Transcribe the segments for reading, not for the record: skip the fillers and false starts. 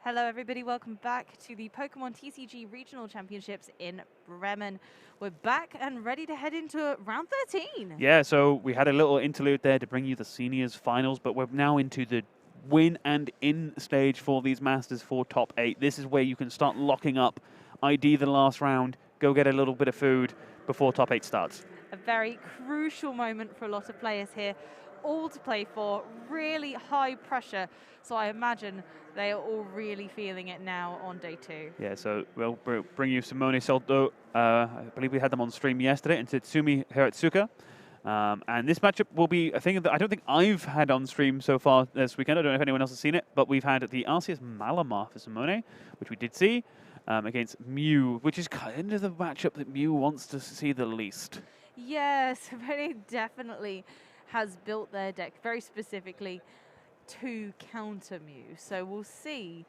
Hello everybody, welcome back to the Pokemon TCG Regional Championships in Bremen. We're back and ready to head into round 13. Yeah, so we had a little interlude there to bring you the seniors finals, but we're now into the win and in stage for these Masters for top 8. This is where you can start locking up, ID the last round, go get a little bit of food before top 8 starts. A very crucial moment for a lot of players here, all to play for, really high pressure. So I imagine they are all really feeling it now on day 2. Yeah, so we'll bring you Simone, Soldo. I believe we had them on stream yesterday, and Tatsumi, Hiratsuka. And this matchup will be a thing that I don't think I've had on stream so far this weekend. I don't know if anyone else has seen it, but we've had the RCS Malamar for Simone, which we did see, against Mew, which is kind of the matchup that Mew wants to see the least. Yes, Simone definitely has built their deck very specifically to counter Mew. So we'll see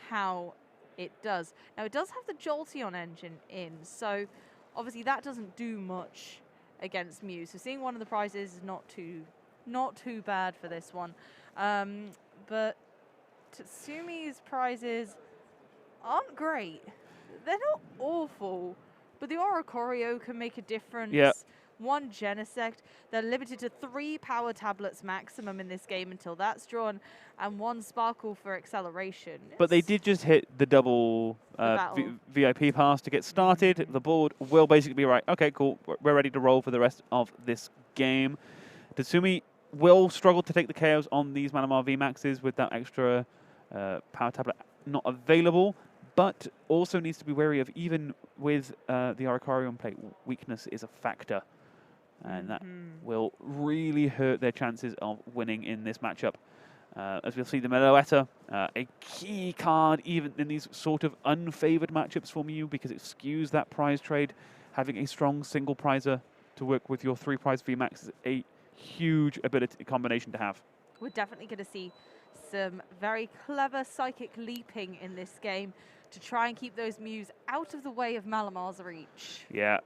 how it does. Now it does have the Jolteon engine in, so obviously that doesn't do much against Mew. So seeing one of the prizes is not too bad for this one. But Tatsumi's prizes aren't great. They're not awful, but the Oricorio can make a difference. Yep. 1 Genesect. They're limited to 3 power tablets maximum in this game until that's drawn, and 1 Sparkle for acceleration. But they did just hit the double VIP pass to get started. The board will basically be right. Okay, cool. We're ready to roll for the rest of this game. Tatsumi will struggle to take the KOs on these Malamar VMAXs with that extra power tablet not available, but also needs to be wary of, even with the Oricorio plate, weakness is a factor. And that will really hurt their chances of winning in this matchup. As we'll see, the Meloetta, a key card even in these sort of unfavored matchups for Mew, because it skews that prize trade. Having a strong single prizer to work with your 3 prize VMAX is a huge ability combination to have. We're definitely going to see some very clever psychic leaping in this game to try and keep those Mews out of the way of Malamar's reach. Yeah.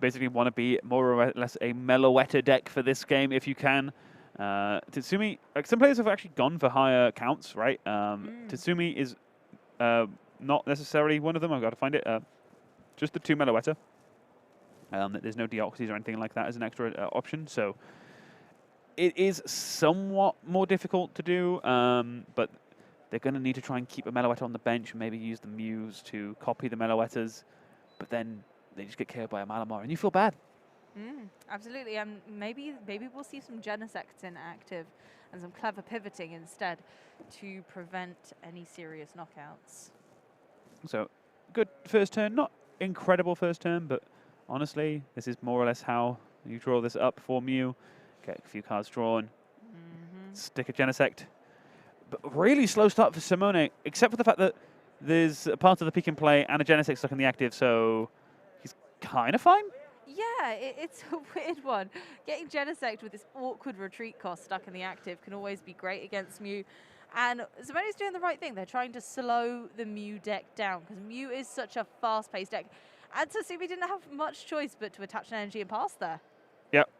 Basically want to be more or less a Meloetta deck for this game if you can. Tatsumi, like, some players have actually gone for higher counts, right? Tatsumi is not necessarily one of them. I've got to find it. Just the 2 Meloetta. There's no Deoxys or anything like that as an extra option. So it is somewhat more difficult to do, but they're going to need to try and keep a Meloetta on the bench and maybe use the Mews to copy the Meloettas, but then they just get KO'd by a Malamar, and you feel bad. Absolutely, and maybe we'll see some Genesects inactive and some clever pivoting instead to prevent any serious knockouts. So, good first turn. Not incredible first turn, but honestly, this is more or less how you draw this up for Mew. Get a few cards drawn, stick a Genesect. But really slow start for Simone, except for the fact that there's a part of the pick and play and a Genesect stuck in the active, so he's kind of fine. Yeah, it's a weird one. Getting Genesect with this awkward retreat cost stuck in the active can always be great against Mew. And Simone's doing the right thing. They're trying to slow the Mew deck down, because Mew is such a fast-paced deck. And Tatsumi didn't have much choice but to attach an energy and pass there. Yep.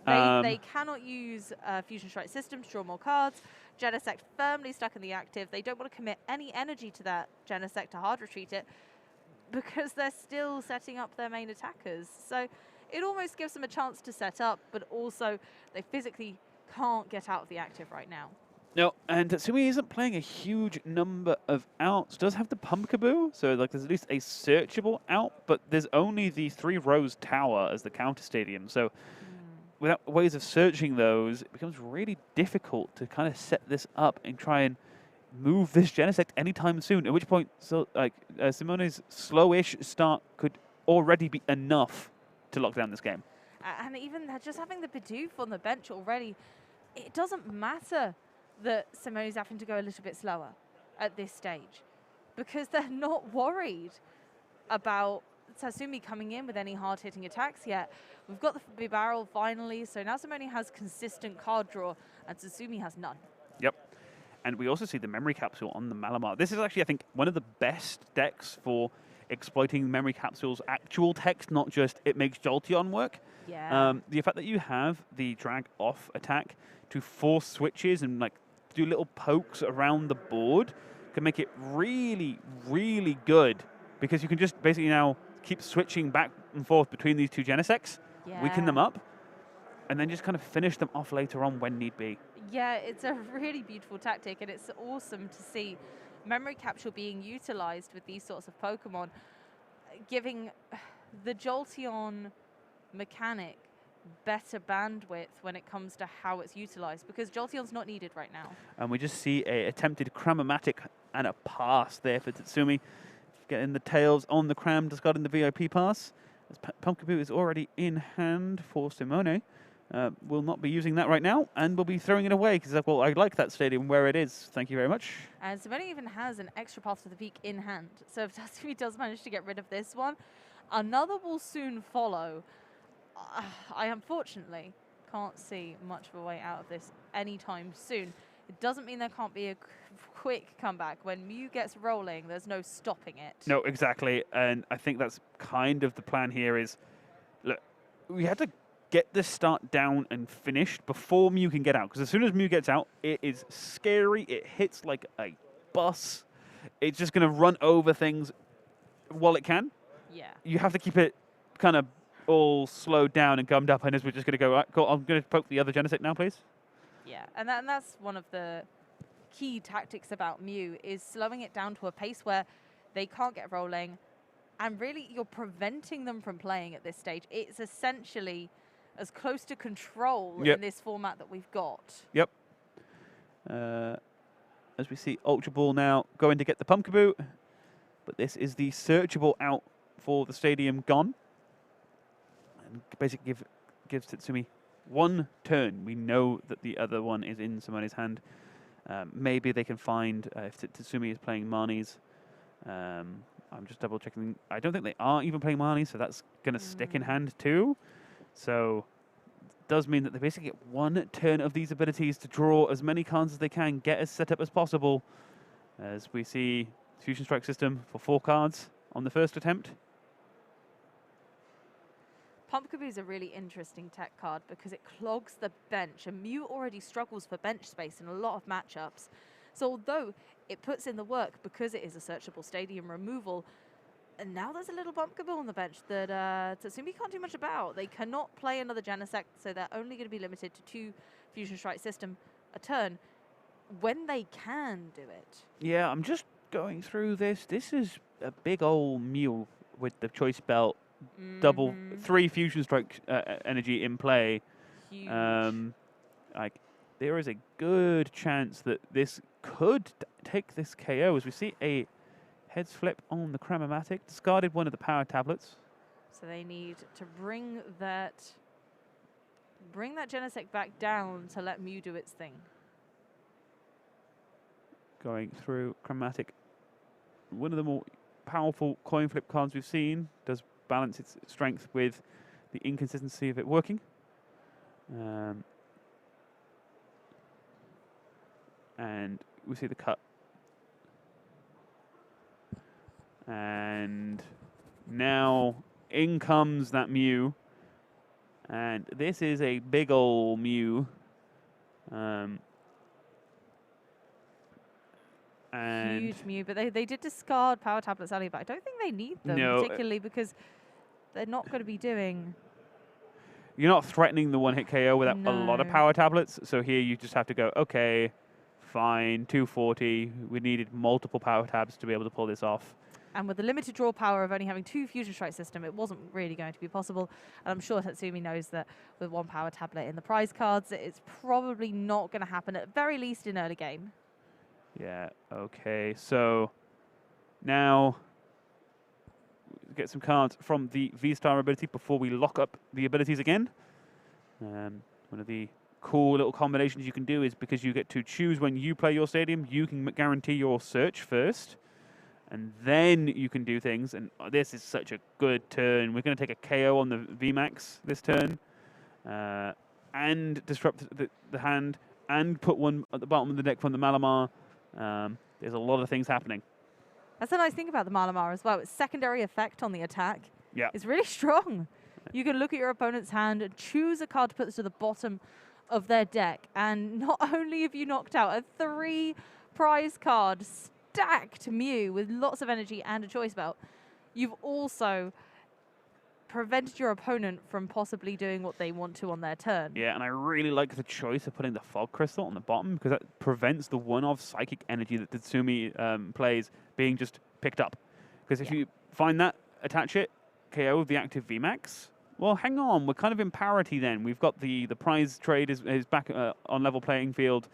They cannot use Fusion Strike System to draw more cards. Genesect firmly stuck in the active. They don't want to commit any energy to that Genesect to hard retreat it, because they're still setting up their main attackers. So it almost gives them a chance to set up, but also they physically can't get out of the active right now. No, and Tatsumi isn't playing a huge number of outs. Does have the Pumpkaboo, so like there's at least a searchable out, but there's only the 3 Rose Tower as the counter stadium. So without ways of searching those, it becomes really difficult to kind of set this up and try and move this Genesect anytime soon. At which point, Simone's slowish start could already be enough to lock down this game. And even just having the Bidoof on the bench already, it doesn't matter that Simone's having to go a little bit slower at this stage, because they're not worried about Tatsumi coming in with any hard-hitting attacks yet. We've got the barrel finally, so now Simone has consistent card draw, and Tatsumi has none. Yep. And we also see the memory capsule on the Malamar. This is actually, I think, one of the best decks for exploiting memory capsule's actual text, not just it makes Jolteon work. Yeah. The fact that you have the drag off attack to force switches and like do little pokes around the board can make it really, really good, because you can just basically now keep switching back and forth between these two Genesects, weaken them up, and then just kind of finish them off later on when need be. Yeah, it's a really beautiful tactic, and it's awesome to see memory capture being utilized with these sorts of Pokemon, giving the Jolteon mechanic better bandwidth when it comes to how it's utilized, because Jolteon's not needed right now. And we just see a attempted Cram-O-Matic and a pass there for Tatsumi, getting the tails on the Cram, discarding the VIP pass. As Pumpkaboo is already in hand for Simone. Will not be using that right now, and will be throwing it away, because, well, I like that stadium where it is. Thank you very much. And Simone even has an extra path to the peak in hand. So if Tatsumi does manage to get rid of this one, another will soon follow. I unfortunately can't see much of a way out of this anytime soon. It doesn't mean there can't be a quick comeback. When Mew gets rolling, there's no stopping it. No, exactly. And I think that's kind of the plan here is, look, we had to get this start down and finished before Mew can get out. Because as soon as Mew gets out, it is scary. It hits like a bus. It's just going to run over things while it can. Yeah. You have to keep it kind of all slowed down and gummed up. And as we're just going to go, right, cool, I'm going to poke the other Genesect now, please. Yeah, and that's one of the key tactics about Mew, is slowing it down to a pace where they can't get rolling. And really, you're preventing them from playing at this stage. It's essentially as close to control in this format that we've got. Yep. As we see Ultra Ball now going to get the Pumpkaboo. But this is the searchable out for the stadium gone. And basically gives Tatsumi one turn. We know that the other one is in Simone's hand. Maybe they can find if Tatsumi is playing Marnie's. I'm just double checking. I don't think they are even playing Marnie, so that's going to stick in hand too. So it does mean that they basically get one turn of these abilities to draw as many cards as they can, get as set up as possible. As we see Fusion Strike system for 4 cards on the first attempt. Pumpkaboo is a really interesting tech card because it clogs the bench, and Mew already struggles for bench space in a lot of matchups. So although it puts in the work because it is a searchable stadium removal, and now there's a little Pumpkaboo on the bench that Tatsumi can't do much about. They cannot play another Genesect, so they're only going to be limited to 2 Fusion Strike system a turn when they can do it. Yeah, I'm just going through this. This is a big old Mew with the choice belt. Double 3 Fusion Strike energy in play. Huge. Like, there is a good chance that this could take this KO, as we see a heads flip on the Cram-O-Matic, discarded one of the power tablets. So they need to bring that Genesect back down to let Mew do its thing. Going through Cram-O-Matic, one of the more powerful coin flip cards we've seen, does balance its strength with the inconsistency of it working. And we see the cut. And now in comes that Mew. And this is a big ol' Mew. And huge Mew, but they did discard power tablets earlier, but I don't think they need them, particularly because they're not going to be doing... You're not threatening the one-hit KO without a lot of power tablets, so here you just have to go, okay, fine, 240. We needed multiple power tabs to be able to pull this off. And with the limited draw power of only having 2 Fusion Strike system, it wasn't really going to be possible. And I'm sure Tatsumi knows that with 1 power tablet in the prize cards, it's probably not going to happen, at very least in early game. Yeah, okay, so now get some cards from the V-Star ability before we lock up the abilities again. One of the cool little combinations you can do is, because you get to choose when you play your stadium, you can guarantee your search first, and then you can do things. And this is such a good turn. We're going to take a KO on the VMAX this turn, and disrupt the hand, and put one at the bottom of the deck from the Malamar. There's a lot of things happening. That's the nice thing about the Malamar as well. Its secondary effect on the attack is really strong. You can look at your opponent's hand and choose a card to put to the bottom of their deck. And not only have you knocked out a 3 prize card stacked Mew with lots of energy and a choice belt, you've also prevented your opponent from possibly doing what they want to on their turn. Yeah, and I really like the choice of putting the Fog Crystal on the bottom because that prevents the one-off psychic energy that Tatsumi plays being just picked up. Because if you find that, attach it, KO the active VMAX, well, hang on, we're kind of in parity then. We've got the prize trade is back on level playing field,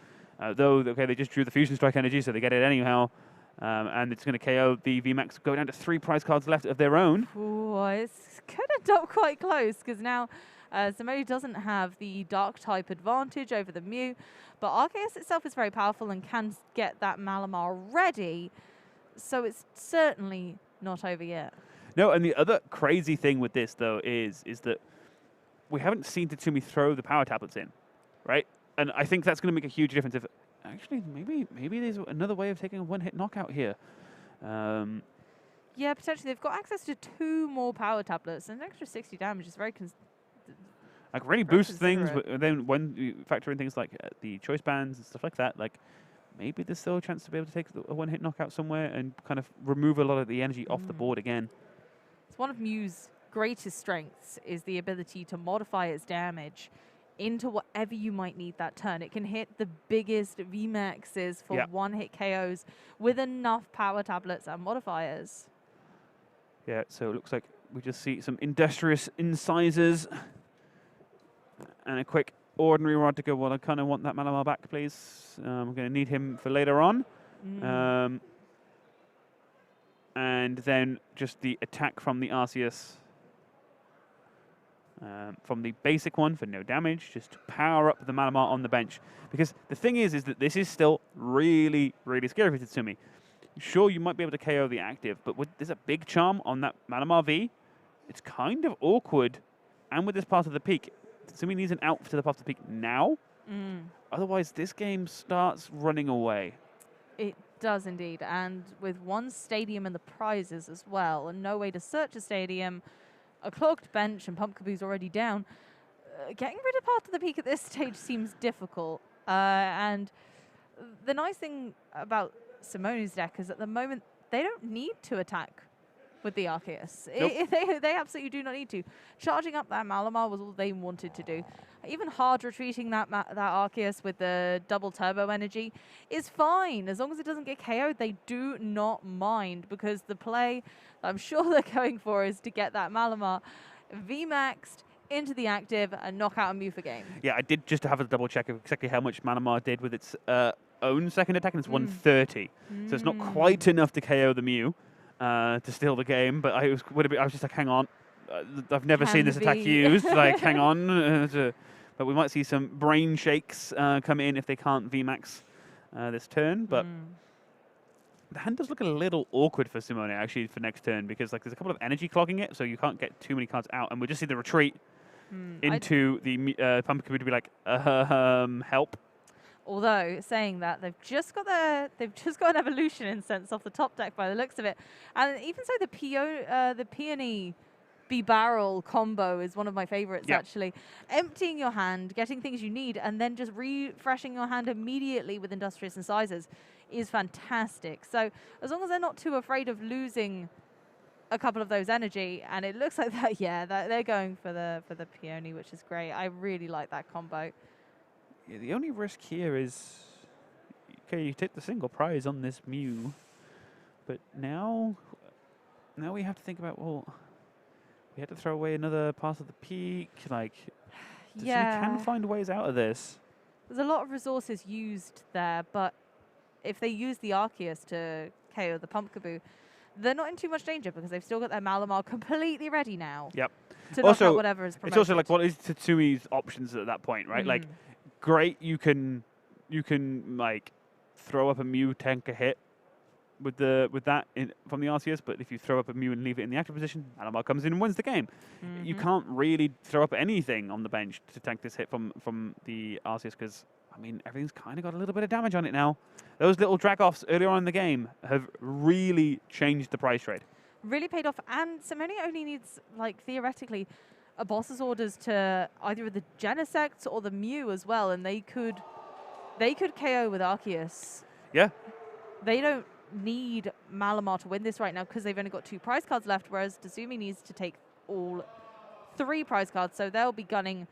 though, okay, they just drew the Fusion Strike energy, so they get it anyhow. And it's going to KO the VMAX, go down to 3 prize cards left of their own. Ooh, it's kind of not quite close because now Simone doesn't have the Dark type advantage over the Mew, but RCS itself is very powerful and can get that Malamar ready, so it's certainly not over yet. No, and the other crazy thing with this, though, is that we haven't seen Tatsumi throw the power tablets in, right? And I think that's going to make a huge difference if... Actually, maybe there's another way of taking a one-hit knockout here. Yeah, potentially. They've got access to 2 more power tablets, and an extra 60 damage is very... like, really boosts things, but then when you factor in things like the choice bands and stuff like that, like, maybe there's still a chance to be able to take a one-hit knockout somewhere and kind of remove a lot of the energy off the board again. It's one of Mew's greatest strengths, is the ability to modify its damage into whatever you might need that turn. It can hit the biggest VMAXs for one-hit KOs with enough power tablets and modifiers. Yeah, so it looks like we just see some industrious incisors and a quick ordinary rod to go, well, I kind of want that Malamar back, please. I'm going to need him for later on. And then just the attack from the RCS. From the basic one for no damage, just to power up the Malamar on the bench. Because the thing is that this is still really, really scary for Tatsumi. Sure, you might be able to KO the active, but there's a big charm on that Malamar V. It's kind of awkward. And with this part of the peak, Tatsumi needs an out to the part of the peak now. Otherwise, this game starts running away. It does indeed. And with one stadium and the prizes as well, and no way to search a stadium, a clogged bench, and Pumpkaboo's already down, getting rid of part of the peak at this stage seems difficult. And the nice thing about Simone's deck is at the moment they don't need to attack with the Arceus. Nope. They absolutely do not need to. Charging up that Malamar was all they wanted to do. Even hard retreating that Arceus with the double turbo energy is fine. As long as it doesn't get KO'd, they do not mind, because the play I'm sure they're going for is to get that Malamar VMAX'd into the active and knock out a Mew for game. Yeah, I did just have a double check of exactly how much Malamar did with its own second attack, and it's 130. So it's not quite enough to KO the Mew to steal the game, but I was just like, hang on. I've never seen this attack used. Like, hang on. But we might see some brain shakes come in if they can't VMAX this turn. But the hand does look a little awkward for Simone, actually, for next turn, because like there's a couple of energy clogging it, so you can't get too many cards out. And we just see the retreat into the Pumpkin to be like, help. Although, saying that, they've just got an evolution incense off the top deck by the looks of it. And even so, the Peony B-Barrel combo is one of my favorites, actually. Emptying your hand, getting things you need, and then just refreshing your hand immediately with Industrious Incisors is fantastic. So as long as they're not too afraid of losing a couple of those energy, and it looks like that, they're going for the Peony, which is great. I really like that combo. Yeah, the only risk here is, okay, you take the single prize on this Mew, but now we have to think about, well, we had to throw away another part of the peak. Like, we can find ways out of this. There's a lot of resources used there, but if they use the Arceus to KO the Pumpkaboo, they're not in too much danger because they've still got their Malamar completely ready now. Yep. To knock out whatever is promoted. It's also like, what is Tatsumi's options at that point, right? Like, great, you can like throw up a Mew, tank a hit with that from the RCS, but if you throw up a Mew and leave it in the active position, Malamar comes in and wins the game. You can't really throw up anything on the bench to tank this hit from the RCS, because I mean, everything's kind of got a little bit of damage on it now. Those little drag-offs earlier on in the game have really changed the price trade. Really paid off, and Simone only needs, like, theoretically, a boss's orders to either the Genesect or the Mew as well, and they could KO with Arceus. Yeah. They don't need Malamar to win this right now because they've only got 2 prize cards left, whereas Tatsumi needs to take all 3 prize cards, so they'll be gunning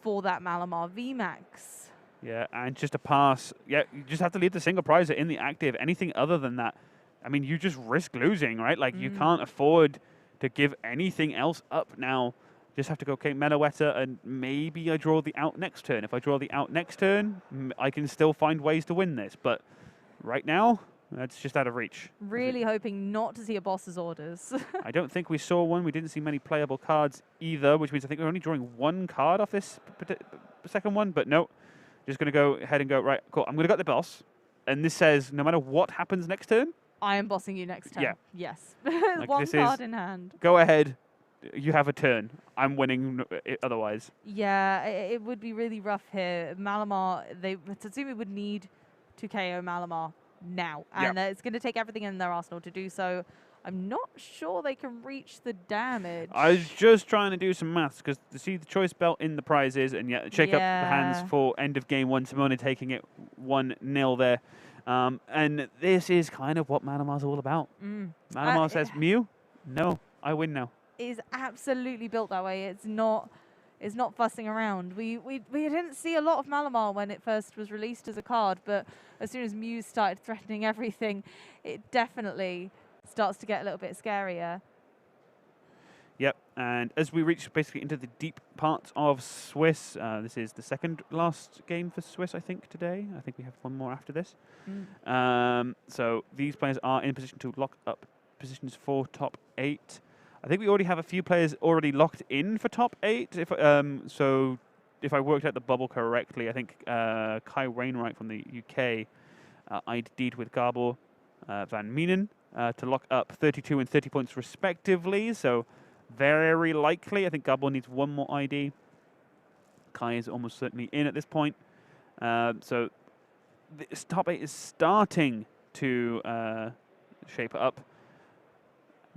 for that Malamar VMAX. Yeah, and just a pass. Yeah, you just have to leave the single prizer in the active. Anything other than that, I mean, you just risk losing, right? Like, you can't afford to give anything else up now. Just have to go, okay, Meloetta, and maybe I draw the out next turn. If I draw the out next turn, I can still find ways to win this. But right now, that's just out of reach. Really hoping not to see a boss's orders. I don't think we saw one. We didn't see many playable cards either, which means I think we're only drawing 1 card off this second one. But no, just going to go ahead and go, right, cool, I'm going to get the boss. And this says, no matter what happens next turn, I am bossing you next turn. Yeah. Yes. Like, 1 card in hand. Go ahead. You have a turn. I'm winning otherwise. Yeah, it would be really rough here. Malamar, Tatsumi would need to KO Malamar now. And it's going to take everything in their arsenal to do so. I'm not sure they can reach the damage. I was just trying to do some maths because to see the choice belt in the prizes and yet shake up the hands for end of game 1. Simone taking it 1-0 there. And this is kind of what Malamar's all about. Malamar says, Mew, no, I win now. Is absolutely built that way. It's not fussing around. We didn't see a lot of Malamar when it first was released as a card, but as soon as Mew started threatening everything, it definitely starts to get a little bit scarier. Yep, and as we reach basically into the deep parts of Swiss, this is the second last game for Swiss, I think, today. I think we have one more after this. So these players are in position to lock up positions for top 8. I think we already have a few players already locked in for top 8. So if I worked out the bubble correctly, I think Kai Wainwright from the UK ID'd with Gabor Van Mienen to lock up 32 and 30 points respectively. So very likely, I think Gabor needs 1 more ID. Kai is almost certainly in at this point. So this top 8 is starting to shape up.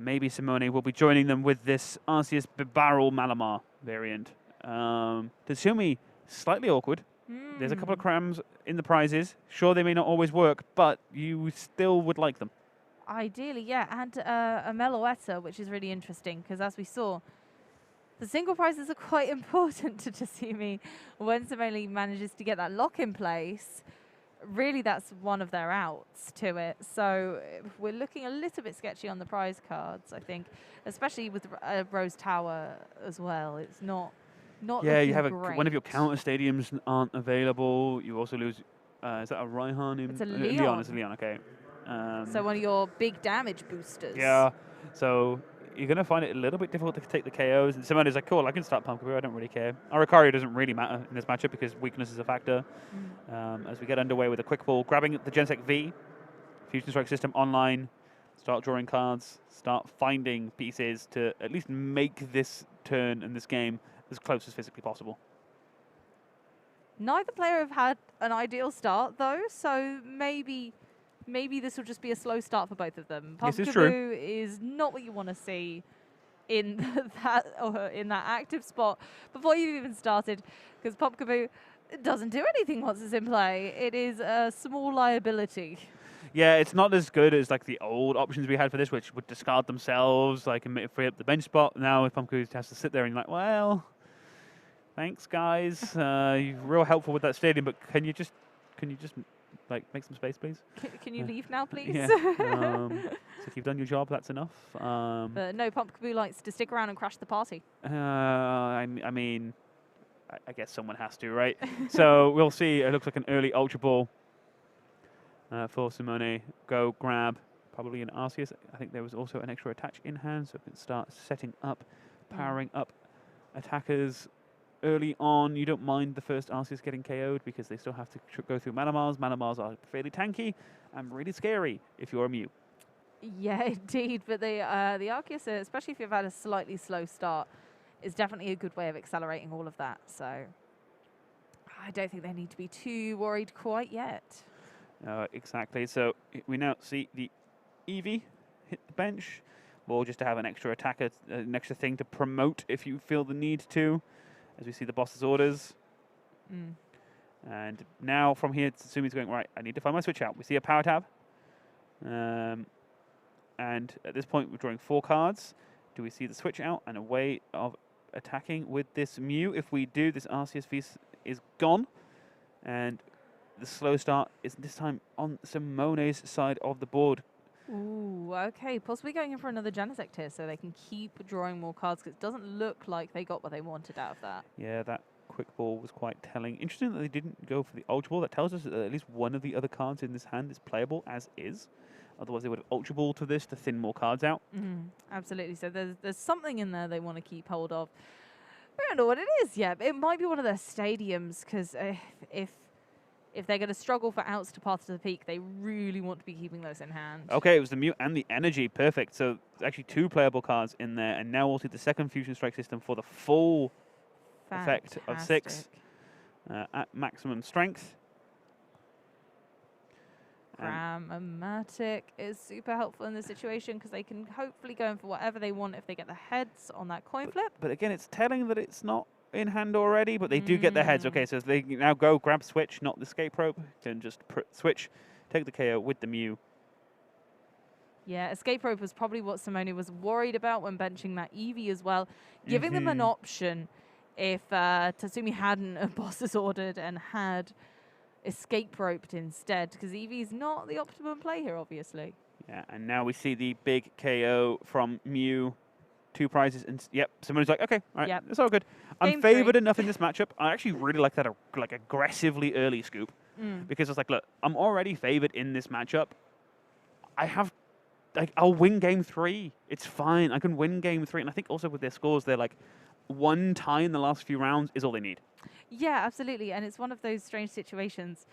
Maybe Simone will be joining them with this RCS Bibarel Malamar variant. Tatsumi, slightly awkward. There's a couple of crams in the prizes. Sure, they may not always work, but you still would like them. Ideally, yeah. And a Meloetta, which is really interesting, because as we saw, the single prizes are quite important to Tatsumi. When Simone manages to get that lock in place, really that's one of their outs to it. So we're looking a little bit sketchy on the prize cards, I think, especially with Rose Tower as well. It's not yeah, you have great. one of your counter stadiums aren't available. You also lose, is that a Raihan? It's a Leon. It's a Leon, okay. So one of your big damage boosters. Yeah, so you're going to find it a little bit difficult to take the KOs. And Simone is like, cool, I can start Pumpkaboo, I don't really care. Arakario doesn't really matter in this matchup because weakness is a factor. As we get underway with a quick ball, grabbing the Genesect V, Fusion Strike system online, start drawing cards, start finding pieces to at least make this turn and this game as close as physically possible. Neither player have had an ideal start, though, so maybe this will just be a slow start for both of them. Pumpkaboo is not what you want to see in that active spot before you've even started, because Pumpkaboo doesn't do anything once it's in play. It is a small liability. Yeah, it's not as good as like the old options we had for this, which would discard themselves, like and free up the bench spot. Now Pumpkaboo has to sit there and you're like, well, thanks guys, you're real helpful with that stadium, but can you just like make some space, please? Can you leave now, please? Yeah. So if you've done your job, that's enough. But no, Pumpkaboo likes to stick around and crash the party. I mean, I guess someone has to, right? So we'll see. It looks like an early Ultra Ball for Simone. Go grab probably an Arceus. I think there was also an extra attach in hand, so we can start setting up, powering up attackers. Early on, you don't mind the first Arceus getting KO'd because they still have to go through Malamars. Malamars are fairly tanky and really scary if you're a Mew. Yeah, indeed. But the Arceus, especially if you've had a slightly slow start, is definitely a good way of accelerating all of that. So I don't think they need to be too worried quite yet. Exactly. So we now see the Eevee hit the bench. or just to have an extra attacker, an extra thing to promote if you feel the need to, as we see the boss's orders. And now from here, Tatsumi's going, right, I need to find my switch out. We see a power tab. And at this point, we're drawing 4 cards. Do we see the switch out and a way of attacking with this Mew? If we do, this RCS piece is gone. And the slow start is this time on Simone's side of the board. Ooh, okay. Possibly going in for another Genesect here so they can keep drawing more cards, because it doesn't look like they got what they wanted out of that. Yeah, that quick ball was quite telling. Interesting that they didn't go for the Ultra Ball. That tells us that at least one of the other cards in this hand is playable as is. Otherwise, they would have Ultra Ball to this to thin more cards out. Absolutely. So there's something in there they want to keep hold of. We don't know what it is yet. But it might be one of their stadiums, because if they're going to struggle for outs to Path to the Peak, they really want to be keeping those in hand. Okay, it was the Mute and the Energy. Perfect. So actually 2 playable cards in there. And now we'll see the second Fusion Strike system for the full effect of 6 at maximum strength. Grammatic is super helpful in this situation, because they can hopefully go in for whatever they want if they get the heads on that coin flip. But again, it's telling that it's not in hand already, but they do get their heads. Okay, so they now go grab switch, not the escape rope. Can just switch, take the KO with the Mew. Yeah, escape rope was probably what Simone was worried about when benching that Eevee as well. Giving them an option if Tatsumi hadn't a bosses ordered and had escape roped instead, because Eevee's not the optimum play here, obviously. Yeah, and now we see the big KO from Mew. 2 prizes, and yep, Simone's like, okay, all right, it's all good. I'm favored enough in this matchup. I actually really like that aggressively early scoop, because it's like, look, I'm already favored in this matchup. I'll win game 3. It's fine. I can win game 3, and I think also with their scores, they're like 1 tie in the last few rounds is all they need. Yeah, absolutely, and it's one of those strange situations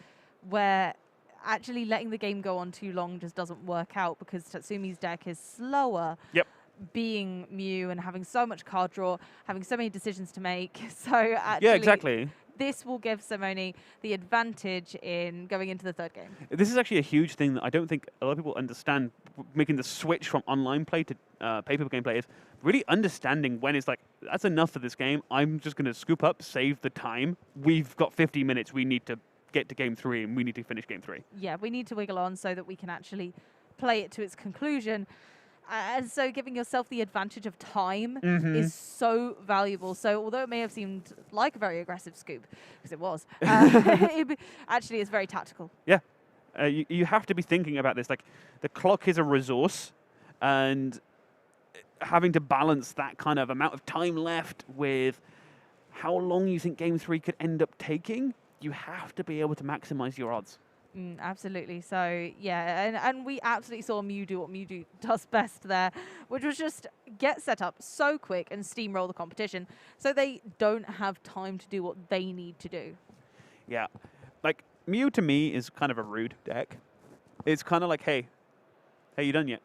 where actually letting the game go on too long just doesn't work out, because Tatsumi's deck is slower. Yep. Being Mew and having so much card draw, having so many decisions to make. So actually, yeah, exactly. This will give Simone the advantage in going into the 3rd game. This is actually a huge thing that I don't think a lot of people understand, making the switch from online play to paper game play, is really understanding when it's like, that's enough for this game. I'm just going to scoop up, save the time. We've got 50 minutes. We need to get to game 3, and we need to finish game 3. Yeah, we need to wiggle on so that we can actually play it to its conclusion. And so giving yourself the advantage of time is so valuable. So although it may have seemed like a very aggressive scoop, because it was, actually it's very tactical. Yeah. You have to be thinking about this. Like, the clock is a resource, and having to balance that kind of amount of time left with how long you think game 3 could end up taking, you have to be able to maximize your odds. Absolutely. So, yeah, and we absolutely saw Mew do what Mew does best there, which was just get set up so quick and steamroll the competition so they don't have time to do what they need to do. Yeah. Like, Mew to me is kind of a rude deck. It's kind of like, hey, you done yet?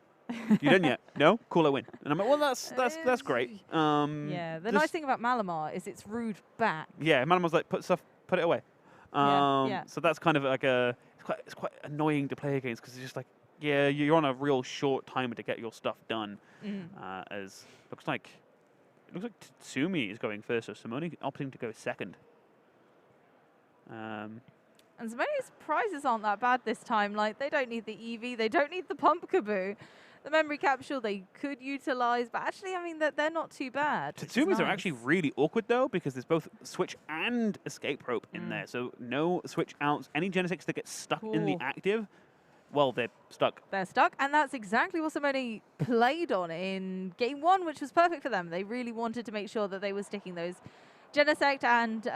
You done yet? No? Cool, I win. And I'm like, well, that's great. Yeah, the nice thing about Malamar is it's rude back. Yeah, Malamar's like, put it away. So that's kind of like it's quite annoying to play against, because it's just like, yeah, you're on a real short timer to get your stuff done. As looks like Tatsumi is going first, so Simone opting to go second. And Simone's prizes aren't that bad this time. Like, they don't need the Eevee, they don't need the Pumpkaboo. The memory capsule they could utilize, but actually, I mean, they're not too bad. Tatsumis are actually really awkward, though, because there's both switch and escape rope in there. So no switch outs. Any Genesects that get stuck in the active, well, they're stuck. They're stuck, and that's exactly what Simone played on in game 1, which was perfect for them. They really wanted to make sure that they were sticking those Genesect, and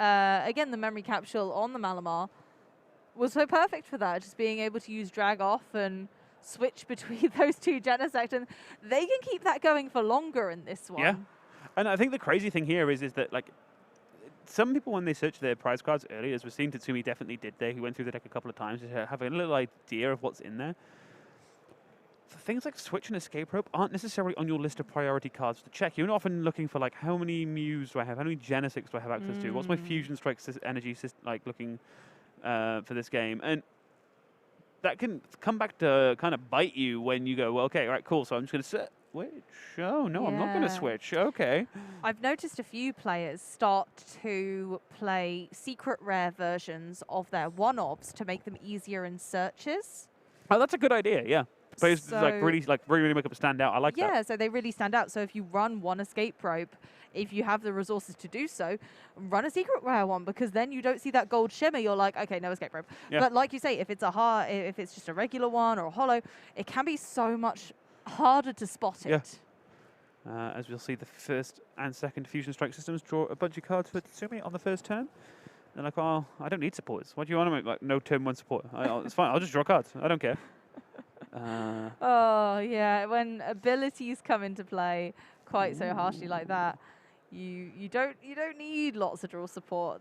again, the memory capsule on the Malamar was so perfect for that, just being able to use drag off and switch between those 2 Genesect, and they can keep that going for longer in this one. Yeah, and I think the crazy thing here is that, like, some people, when they search their prize cards earlier, as we've seen Tatsumi definitely did there, he went through the deck a couple of times to have a little idea of what's in there. Things like switch and escape rope aren't necessarily on your list of priority cards to check. You're often looking for, like, how many Mews do I have? How many Genesects do I have access to? What's my Fusion Strike energy like looking for this game? And that can come back to kind of bite you when you go, well, okay, all right, cool. So I'm just going to switch? Oh, no, I'm not going to Yeah. switch. Okay. I've noticed a few players start to play secret rare versions of their one-obs to make them easier in searches. Oh, that's a good idea, yeah. Players So really make them stand out. I like that. yeah, so they really stand out. So if you run one escape rope, if you have the resources to do so, run a secret rare one, because then you don't see that gold shimmer. You're like, okay, no escape rope. Yeah. But like you say, if it's just a regular one or a hollow, it can be so much harder to spot it. Yeah. As we'll see, the first and second Fusion Strike systems draw a bunch of cards for Tatsumi on the first turn. They're like, oh, I don't need supporters. What do you want to make? Like, no turn one support. It's fine. I'll just draw cards. I don't care. Oh yeah, when abilities come into play quite so harshly like that, you don't need lots of draw support.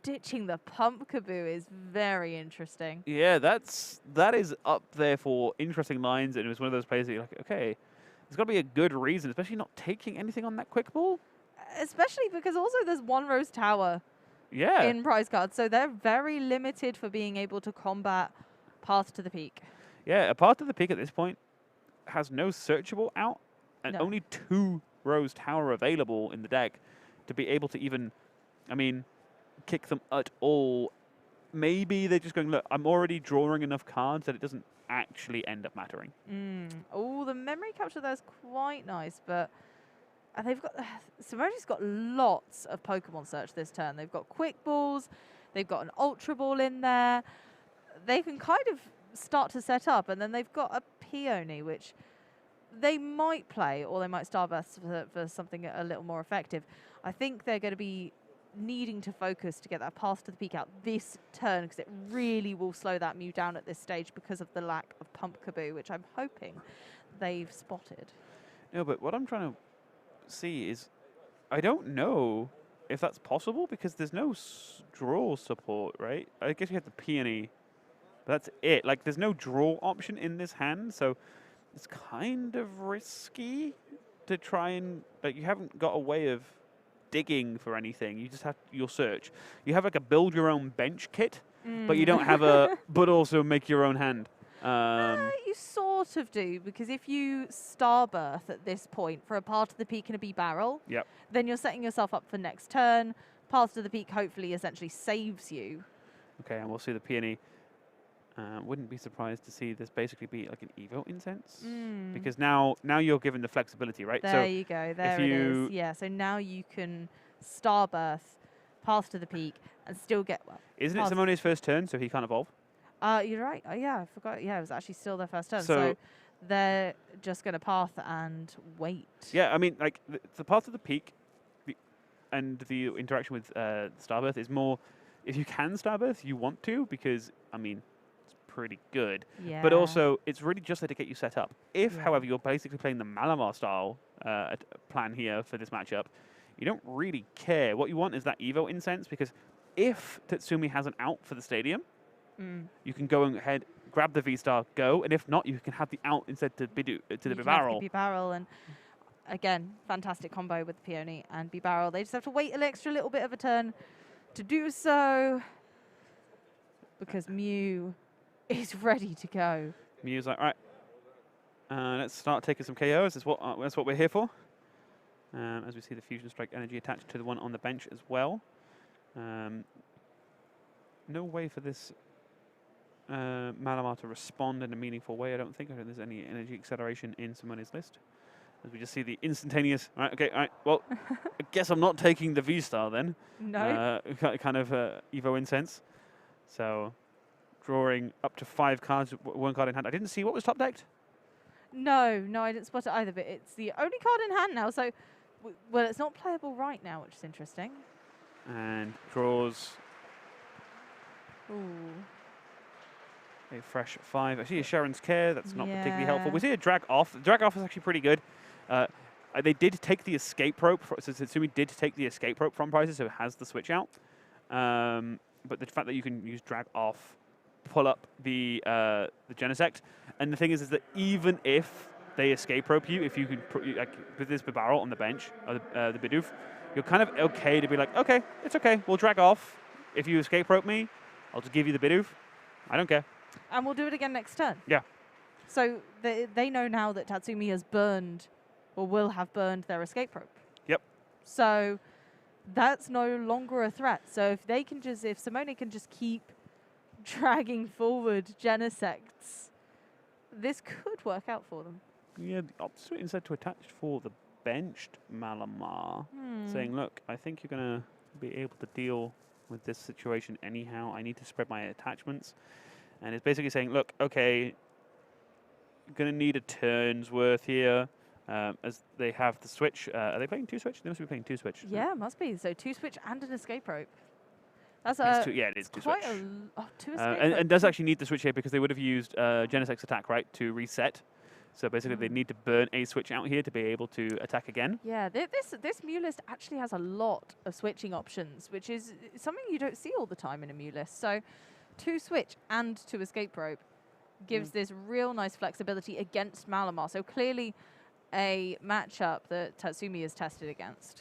Ditching the Pumpkaboo is very interesting. Yeah, that is up there for interesting lines, and it was one of those plays that you're like, okay, there's got to be a good reason, especially not taking anything on that quick ball. Especially because also there's one Rose Tower in prize cards, so they're very limited for being able to combat Path to the Peak. Yeah, a Path to the Peak at this point has no searchable out, and only 2 Rose Tower available in the deck to be able to even, I mean, kick them at all. Maybe they're just going, look, I'm already drawing enough cards that it doesn't actually end up mattering. Oh, the memory capture there is quite nice, but they've got Simone's got lots of Pokemon search this turn. They've got Quick Balls, they've got an Ultra Ball in there. They can kind of start to set up, and then they've got a Peony, which they might play, or they might Starburst for something a little more effective. I think they're going to be needing to focus to get that Path to the Peak out this turn, because it really will slow that Mew down at this stage because of the lack of Pumpkaboo, which I'm hoping they've spotted. No, but what I'm trying to see is, I don't know if that's possible, because there's no draw support, right? I guess you have the Peony, but that's it. Like, there's no draw option in this hand, so it's kind of risky to try and, like, you haven't got a way of digging for anything. You just have your search. You have like a build your own bench kit, but you don't have a, but also make your own hand. You sort of do, because if you Starbirth at this point for a Path to the Peak and a B barrel, then you're setting yourself up for next turn. Path to the Peak hopefully essentially saves you. Okay, and we'll see the Peony. Wouldn't be surprised to see this basically be like an Evo Incense, because now you're given the flexibility, right? There you go. There it is. Yeah, so now you can Starbirth, Path to the Peak, and still get Isn't it Simone's first turn, so he can't evolve? You're right. Oh, yeah, I forgot. Yeah, it was actually still their first turn. So they're just going to Path and wait. Yeah, I mean, like the Path to the Peak, and the interaction with Starbirth is more, if you can Starbirth, you want to, because I mean, pretty good. Yeah. But also, it's really just there to get you set up. If, however, you're basically playing the Malamar style plan here for this matchup, you don't really care. What you want is that Evo Incense, because if Tatsumi has an out for the stadium, you can go ahead, grab the V-Star, go, and if not, you can have the out instead to the B-Barrel. B-Barrel, and again, fantastic combo with the Peony and B-Barrel. They just have to wait an extra little bit of a turn to do so, because Mew is ready to go. Mew's like, all right, let's start taking some KOs. That's what we're here for. As we see the Fusion Strike energy attached to the one on the bench as well. No way for this Malamar to respond in a meaningful way, I don't think. I don't think there's any energy acceleration in Simone's list. As we just see the instantaneous, all right, okay, all right, well, I guess I'm not taking the V-Star then. No. Kind of Evo Incense. So, drawing up to 5 cards, 1 card in hand. I didn't see what was top decked. No, I didn't spot it either, but it's the only card in hand now, so, well, it's not playable right now, which is interesting. And draws Ooh. a fresh 5. I see a Sharon's Care, that's not particularly helpful. We see a Drag Off. Drag Off is actually pretty good. They did take the escape rope, so Tatsumi did take the escape rope from prizes, so it has the switch out. But the fact that you can use Drag Off, pull up the Genesect, and the thing is that even if they escape rope you, if you can put with this barrel on the bench, or the Bidoof, you're kind of okay to be like, okay, it's okay, we'll Drag Off. If you escape rope me, I'll just give you the Bidoof. I don't care. And we'll do it again next turn. Yeah. So they know now that Tatsumi has burned or will have burned their escape rope. Yep. So that's no longer a threat. So if Simone can just keep dragging forward Genesects, this could work out for them. Yeah, the opposite instead to attach for the benched Malamar, saying, look, I think you're going to be able to deal with this situation anyhow. I need to spread my attachments. And it's basically saying, look, okay, you're going to need a turn's worth here. As they have the switch. Are they playing 2-switch? They must be playing 2-switch. Yeah, must be. So 2-switch and an escape rope. That's it is 2-switch. Two escape rope. And does actually need the switch here because they would have used Genesec's attack, right, to reset. So basically they need to burn a switch out here to be able to attack again. Yeah, this Mew list actually has a lot of switching options, which is something you don't see all the time in a Mew list. So 2-switch and 2 escape rope gives this real nice flexibility against Malamar. So clearly a matchup that Tatsumi has tested against.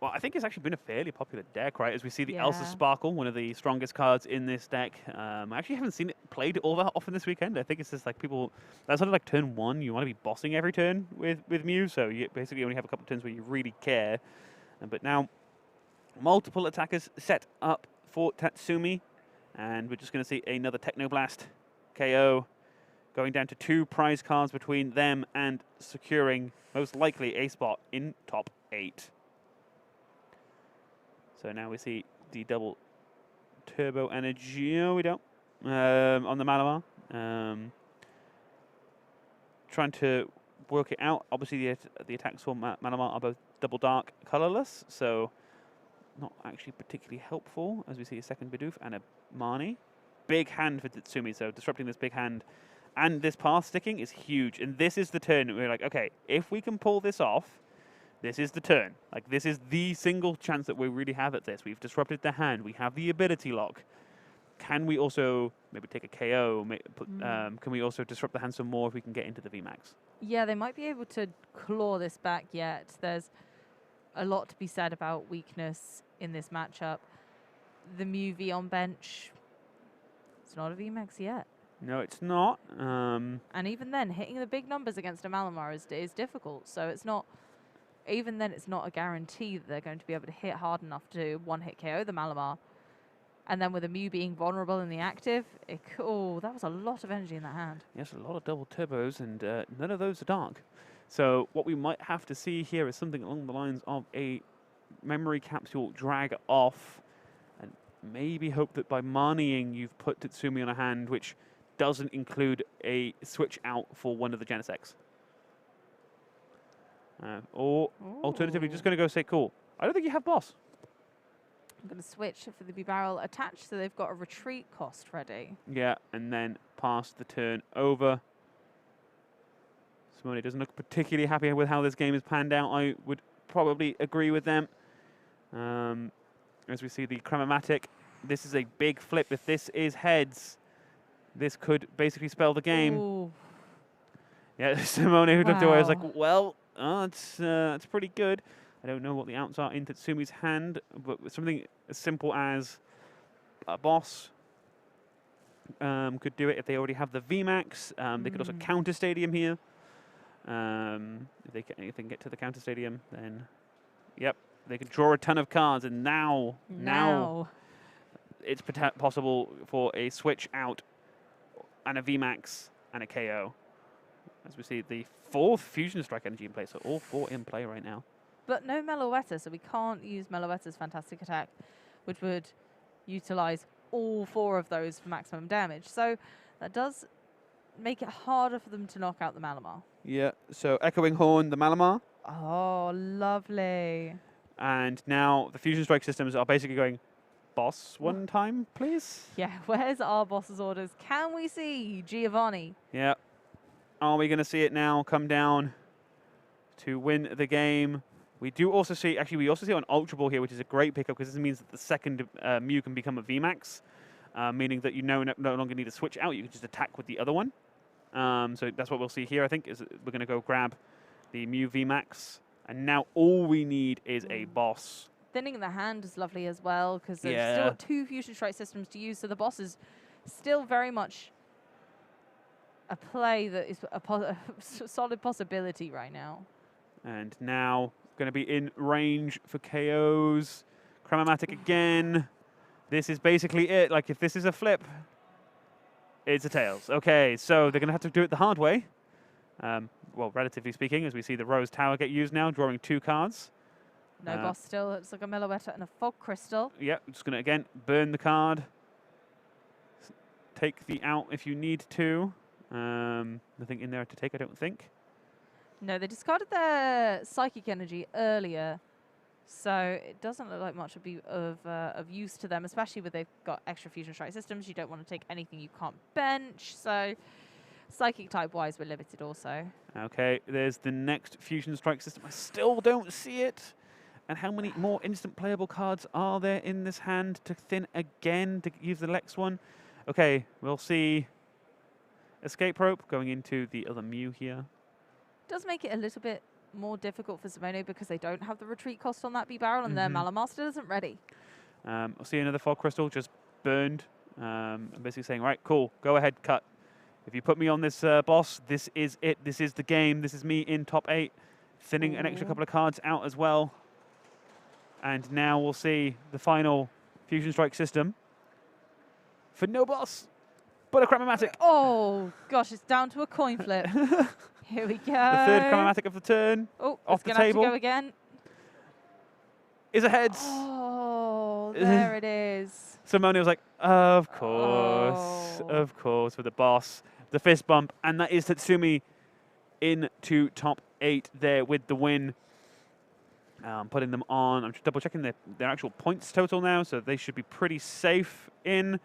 Well, I think it's actually been a fairly popular deck, right? As we see the Elsa Sparkle, one of the strongest cards in this deck. I actually haven't seen it played all that often this weekend. I think it's just like people, that's sort of like turn 1, you want to be bossing every turn with Mew, so you basically only have a couple of turns where you really care. But now, multiple attackers set up for Tatsumi, and we're just going to see another Technoblast KO. Going down to 2 prize cards between them and securing most likely a spot in top 8. So now we see the double turbo energy. No, we don't. On the Malamar. Trying to work it out. Obviously, the attacks for Malamar are both double dark colorless, so not actually particularly helpful. As we see a second Bidoof and a Marnie. Big hand for Tatsumi, so disrupting this big hand. And this path sticking is huge. And this is the turn. We're like, okay, if we can pull this off, this is the turn. Like, this is the single chance that we really have at this. We've disrupted the hand. We have the ability lock. Can we also maybe take a KO? Can we also disrupt the hand some more if we can get into the VMAX? Yeah, they might be able to claw this back yet. There's a lot to be said about weakness in this matchup. The Mew V on bench, it's not a VMAX yet. No, it's not. And even then, hitting the big numbers against a Malamar is difficult. So it's not, even then, it's not a guarantee that they're going to be able to hit hard enough to one-hit KO the Malamar. And then with a Mew being vulnerable in the active, that was a lot of energy in that hand. Yes, a lot of double turbos, and none of those are dark. So what we might have to see here is something along the lines of a memory capsule drag off, and maybe hope that by Marnieing you've put Tatsumi on a hand which doesn't include a switch out for one of the Genesects. Or alternatively, just going to go say, cool, I don't think you have boss. I'm going to switch for the B-barrel attached, so they've got a retreat cost ready. Yeah, and then pass the turn over. Simone doesn't look particularly happy with how this game has panned out. I would probably agree with them. As we see the Chromatic, this is a big flip. If this is heads, this could basically spell the game. Ooh. Yeah, Simone, who looked away, was like, well, it's pretty good. I don't know what the outs are in Tatsumi's hand, but something as simple as a boss could do it if they already have the VMAX. They could also counter Stadium here. If they can get to the counter Stadium, then, yep, they can draw a ton of cards. And now it's possible for a switch out and a VMAX and a KO. As we see the 4th Fusion Strike energy in play, so all 4 in play right now. But no Meloetta, so we can't use Meloetta's Fantastic Attack, which would utilize all 4 of those for maximum damage. So that does make it harder for them to knock out the Malamar. Yeah, so Echoing Horn, the Malamar. Oh, lovely. And now the Fusion Strike systems are basically going, boss one time, please? Yeah, where's our boss's orders? Can we see Giovanni? Yeah. Are we going to see it now come down to win the game? We do also see, actually, we also see an Ultra Ball here, which is a great pickup because this means that the second Mew can become a VMAX, meaning that you no longer need to switch out. You can just attack with the other one. So that's what we'll see here, I think, is we're going to go grab the Mew VMAX. And now all we need is a boss. Thinning the hand is lovely as well because they've still got 2 Fusion Strike systems to use. So the boss is still very much a play that is a solid possibility right now. And now going to be in range for KOs. Chromatic again. This is basically it. Like, if this is a flip, it's a tails. Okay, so they're going to have to do it the hard way. Well, relatively speaking, as we see the Rose Tower get used now, drawing 2 cards. No boss still. It's like a Meloetta and a Fog Crystal. Yeah, just going to, again, burn the card. Take the out if you need to. Nothing in there to take, I don't think. No, they discarded their Psychic Energy earlier, so it doesn't look like much would be of use to them, especially when they've got extra Fusion Strike systems. You don't want to take anything you can't bench, so Psychic type-wise, we're limited also. Okay, there's the next Fusion Strike system. I still don't see it. And how many more instant playable cards are there in this hand to thin again to use the next one? Okay, we'll see Escape Rope going into the other Mew here. Does make it a little bit more difficult for Simone because they don't have the retreat cost on that B-Barrel and their Malamar still isn't ready. I'll see another Fog Crystal just burned. I'm basically saying, right, cool, go ahead, cut. If you put me on this boss, this is it. This is the game. This is me in top 8. Thinning an extra couple of cards out as well. And now we'll see the final Fusion Strike system for no boss, but a Chromatic. Oh, gosh, it's down to a coin flip. Here we go. The third Chromatic of the turn. Oh, off the table. Have to go again. Is a heads. Oh, there it is. Simone was like, of course, with the boss, the fist bump, and that is Tatsumi into top 8 there with the win. Putting them on. I'm just double checking their actual points total now, so they should be pretty safe in.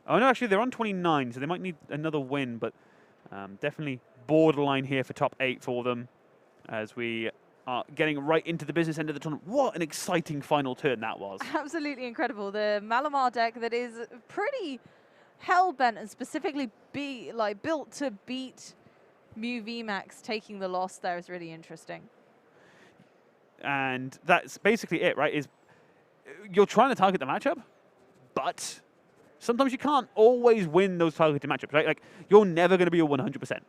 Oh no, actually they're on 29, so they might need another win, but definitely borderline here for top 8 for them as we are getting right into the business end of the tournament. What an exciting final turn that was. Absolutely incredible. The Malamar deck that is pretty hell-bent and specifically built to beat Mew VMAX taking the loss there is really interesting. And that's basically it, right? Is you're trying to target the matchup, but sometimes you can't always win those targeted matchups, right? Like, you're never going to be a 100%.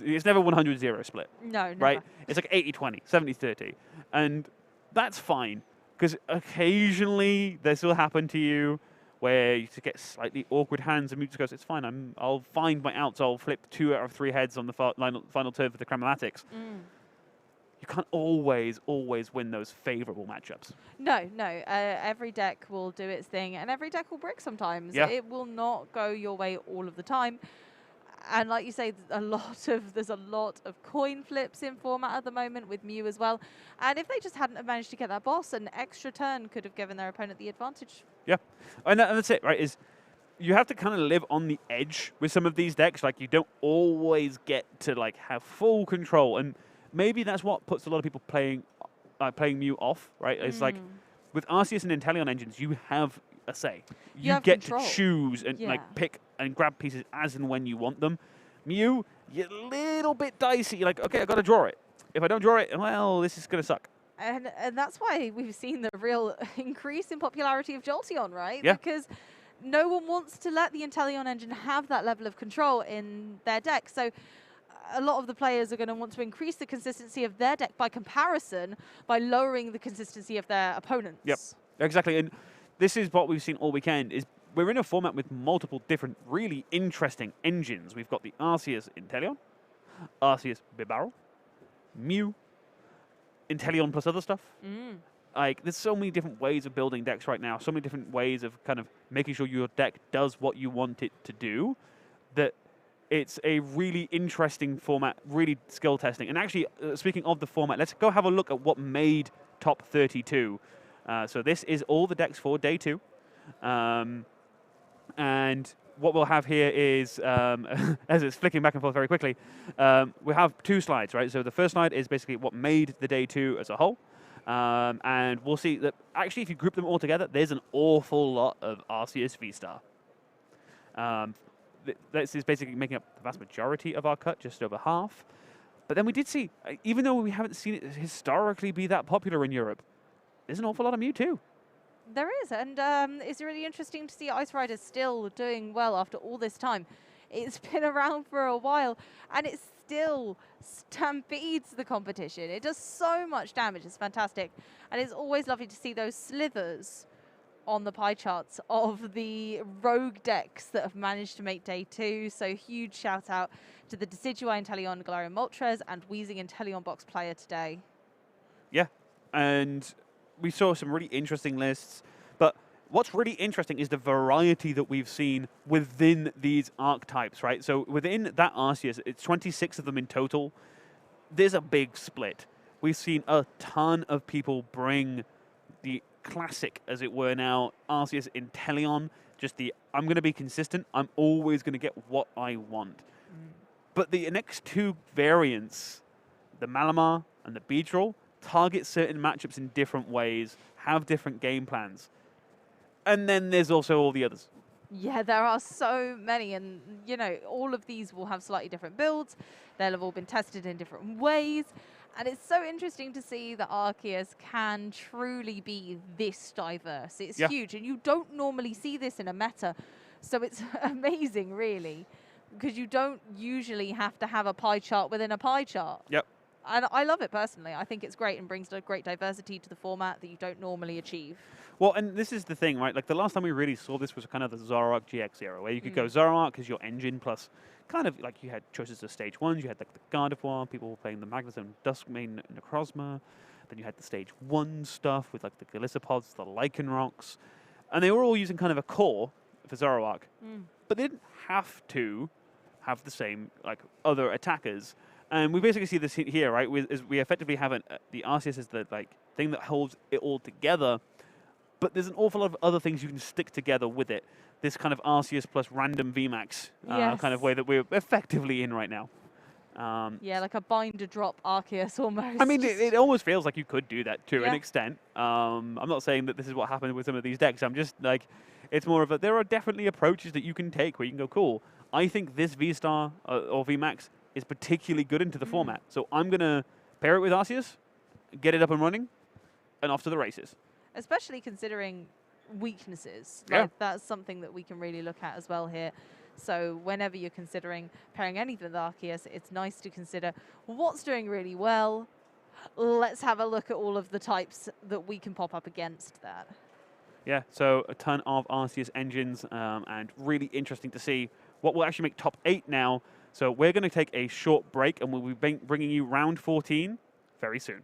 It's never 100-0 split. No, never. Right? It's like 80-20, 70-30. And that's fine, because occasionally this will happen to you where you get slightly awkward hands and Mute goes, it's fine, I'll find my outs, I'll flip 2 out of 3 heads on the final turn for the Chromatics. You can't always win those favorable matchups. No. Every deck will do its thing, and every deck will brick sometimes. Yeah. It will not go your way all of the time. And like you say, there's a lot of coin flips in format at the moment with Mew as well. And if they just hadn't have managed to get that boss, an extra turn could have given their opponent the advantage. Yeah, and that's it, right? Is you have to kind of live on the edge with some of these decks. Like, you don't always get to like have full control, and maybe that's what puts a lot of people playing Mew off, right? It's like with RCS and Inteleon engines, you have a say. You get control. To choose and like pick and grab pieces as and when you want them. Mew, you're a little bit dicey. You're like, okay, I got to draw it. If I don't draw it, well, this is going to suck. And that's why we've seen the real increase in popularity of Jolteon, right? Yeah. Because no one wants to let the Inteleon engine have that level of control in their deck. So a lot of the players are going to want to increase the consistency of their deck by comparison by lowering the consistency of their opponents. Yep, exactly. And this is what we've seen all weekend. Is we're in a format with multiple different really interesting engines. We've got the RCS Inteleon, RCS B-Barrel, Mew, Inteleon plus other stuff. Like, there's so many different ways of building decks right now, so many different ways of kind of making sure your deck does what you want it to do, that it's a really interesting format, really skill testing. And actually, speaking of the format, let's go have a look at what made top 32. So this is all the decks for day 2. And what we'll have here is, as it's flicking back and forth very quickly, we have 2 slides, right? So the first slide is basically what made the day 2 as a whole. And we'll see that actually if you group them all together, there's an awful lot of RCS V-Star. This is basically making up the vast majority of our cut, just over half. But then we did see, even though we haven't seen it historically be that popular in Europe, there's an awful lot of Mew too. There is, and it's really interesting to see Ice Rider still doing well after all this time. It's been around for a while, and it still stampedes the competition. It does so much damage. It's fantastic. And it's always lovely to see those slithers on the pie charts of the rogue decks that have managed to make day 2. So huge shout out to the Decidueye Inteleon Galarian Moltres and Weezing Inteleon box player today. Yeah, and we saw some really interesting lists, but what's really interesting is the variety that we've seen within these archetypes, right? So within that RCS, it's 26 of them in total. There's a big split. We've seen a ton of people bring the classic, as it were now, RCS Inteleon, just the, I'm going to be consistent, I'm always going to get what I want. But the next 2 variants, the Malamar and the Beedrill, target certain matchups in different ways, have different game plans. And then there's also all the others. Yeah, there are so many, and you know, all of these will have slightly different builds. They'll have all been tested in different ways. And it's so interesting to see that Arceus can truly be this diverse. It's huge, and you don't normally see this in a meta. So it's amazing, really, because you don't usually have to have a pie chart within a pie chart. Yep. And I love it personally. I think it's great and brings a great diversity to the format that you don't normally achieve. Well, and this is the thing, right? Like the last time we really saw this was kind of the Zoroark GX era, where you could go Zoroark as your engine plus kind of like you had choices of stage 1s, you had like the Gardevoir, people were playing the Magneton, Duskmane, Necrozma. Then you had the stage 1 stuff with like the Gallipods, the Lycanrocs. And they were all using kind of a core for Zoroark. But they didn't have to have the same like other attackers. And we basically see this here, right? We effectively have the RCS is the like thing that holds it all together. But there's an awful lot of other things you can stick together with it. This kind of RCS plus random VMAX kind of way that we're effectively in right now. Yeah, like a binder drop Arceus almost. I mean, it almost feels like you could do that to an extent. I'm not saying that this is what happened with some of these decks. I'm just like, it's more of a, there are definitely approaches that you can take where you can go, cool, I think this V-Star or VMAX is particularly good into the format. So I'm going to pair it with Arceus, get it up and running, and off to the races. Especially considering weaknesses. Yeah. Like, that's something that we can really look at as well here. So whenever you're considering pairing anything with Arceus, it's nice to consider what's doing really well. Let's have a look at all of the types that we can pop up against that. Yeah, so a ton of Arceus engines and really interesting to see what will actually make top 8 now. So we're going to take a short break and we'll be bringing you round 14 very soon.